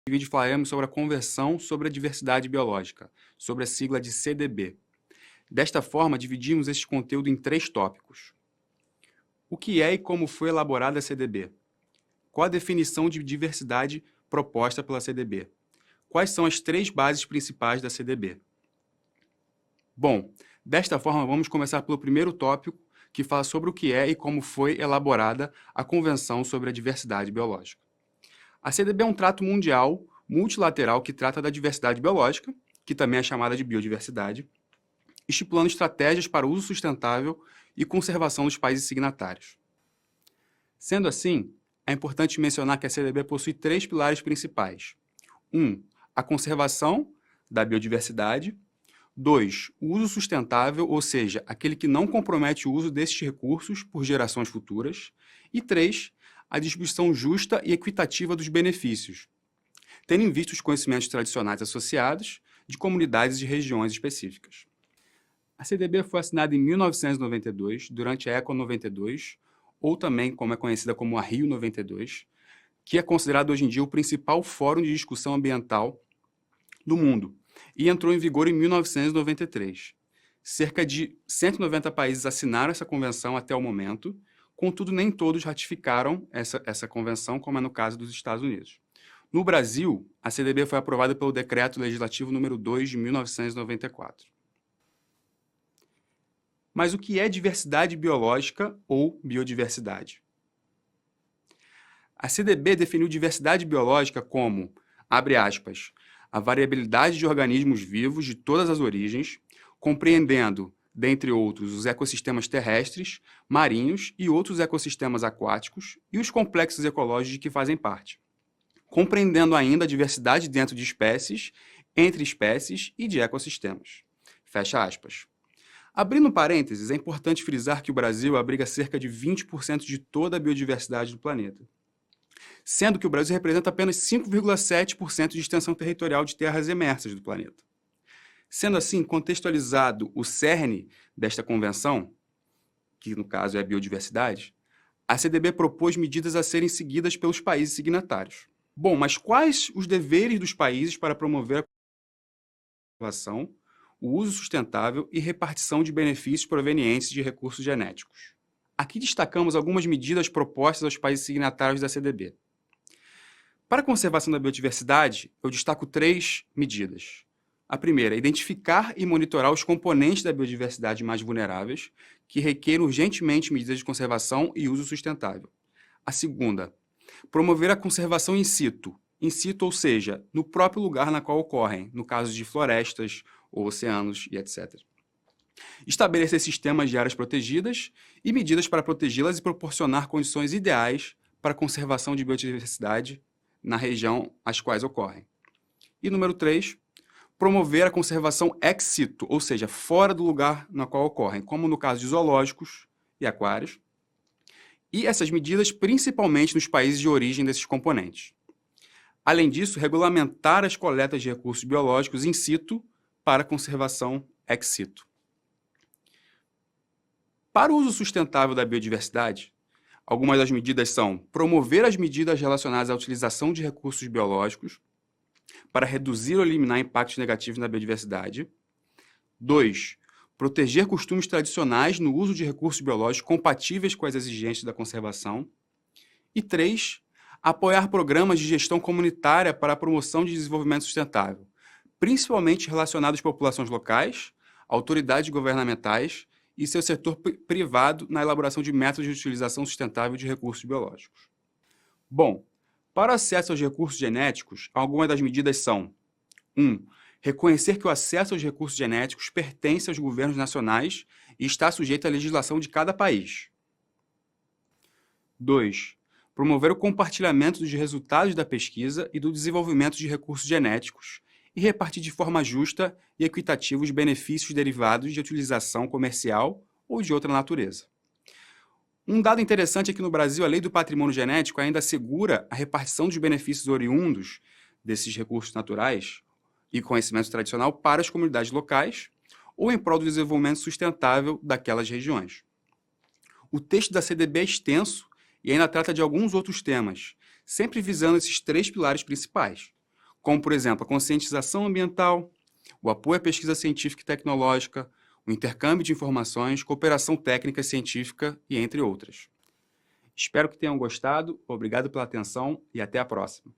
vídeo falaremos sobre a Convenção sobre a Diversidade Biológica, sobre a sigla de CDB. Desta forma, dividimos este conteúdo em 3 tópicos. O que é e como foi elaborada a CDB? Qual a definição de diversidade proposta pela CDB? Quais são as 3 bases principais da CDB? Bom, desta forma, vamos começar pelo primeiro tópico, que fala sobre o que é e como foi elaborada a Convenção sobre a Diversidade Biológica. A CDB é um trato mundial, multilateral, que trata da diversidade biológica, que também é chamada de biodiversidade, estipulando estratégias para o uso sustentável e conservação dos países signatários. Sendo assim, é importante mencionar que a CDB possui 3 pilares principais. 1. A conservação da biodiversidade. 2. O uso sustentável, ou seja, aquele que não compromete o uso desses recursos por gerações futuras. E 3. A distribuição justa e equitativa dos benefícios, tendo em vista os conhecimentos tradicionais associados de comunidades e regiões específicas. A CDB foi assinada em 1992, durante a Eco 92, ou também como é conhecida como a Rio 92, que é considerado hoje em dia o principal fórum de discussão ambiental do mundo, e entrou em vigor em 1993. Cerca de 190 países assinaram essa convenção até o momento, contudo, nem todos ratificaram essa convenção, como é no caso dos Estados Unidos. No Brasil, a CDB foi aprovada pelo Decreto Legislativo número 2 de 1994. Mas o que é diversidade biológica ou biodiversidade? A CDB definiu diversidade biológica como, abre aspas, a variabilidade de organismos vivos de todas as origens, compreendendo, dentre outros, os ecossistemas terrestres, marinhos e outros ecossistemas aquáticos e os complexos ecológicos de que fazem parte, compreendendo ainda a diversidade dentro de espécies, entre espécies e de ecossistemas. Fecha aspas. Abrindo parênteses, é importante frisar que o Brasil abriga cerca de 20% de toda a biodiversidade do planeta, sendo que o Brasil representa apenas 5,7% de extensão territorial de terras emersas do planeta. Sendo assim, contextualizado o cerne desta convenção, que no caso é a biodiversidade, a CDB propôs medidas a serem seguidas pelos países signatários. Bom, mas quais os deveres dos países para promover a conservação, o uso sustentável e repartição de benefícios provenientes de recursos genéticos? Aqui destacamos algumas medidas propostas aos países signatários da CDB. Para a conservação da biodiversidade, eu destaco 3 medidas. A primeira, identificar e monitorar os componentes da biodiversidade mais vulneráveis, que requerem urgentemente medidas de conservação e uso sustentável. A segunda, promover a conservação in situ, ou seja, no próprio lugar na qual ocorrem, no caso de florestas, ou oceanos e etc. Estabelecer sistemas de áreas protegidas e medidas para protegê-las e proporcionar condições ideais para a conservação de biodiversidade na região às quais ocorrem. E número 3, promover a conservação ex situ, ou seja, fora do lugar no qual ocorrem, como no caso de zoológicos e aquários, e essas medidas principalmente nos países de origem desses componentes. Além disso, regulamentar as coletas de recursos biológicos in situ para a conservação ex situ. Para o uso sustentável da biodiversidade, algumas das medidas são promover as medidas relacionadas à utilização de recursos biológicos para reduzir ou eliminar impactos negativos na biodiversidade. 2. Proteger costumes tradicionais no uso de recursos biológicos compatíveis com as exigências da conservação. E 3. Apoiar programas de gestão comunitária para a promoção de desenvolvimento sustentável, principalmente relacionados às populações locais, autoridades governamentais e seu setor privado na elaboração de métodos de utilização sustentável de recursos biológicos. Bom, para o acesso aos recursos genéticos, algumas das medidas são: 1. Reconhecer que o acesso aos recursos genéticos pertence aos governos nacionais e está sujeito à legislação de cada país. 2. Promover o compartilhamento dos resultados da pesquisa e do desenvolvimento de recursos genéticos e repartir de forma justa e equitativa os benefícios derivados de utilização comercial ou de outra natureza. Um dado interessante é que no Brasil a Lei do Patrimônio Genético ainda assegura a repartição dos benefícios oriundos desses recursos naturais e conhecimento tradicional para as comunidades locais ou em prol do desenvolvimento sustentável daquelas regiões. O texto da CDB é extenso e ainda trata de alguns outros temas, sempre visando esses 3 pilares principais, como, por exemplo, a conscientização ambiental, o apoio à pesquisa científica e tecnológica, o intercâmbio de informações, cooperação técnica e científica e entre outras. Espero que tenham gostado, obrigado pela atenção e até a próxima.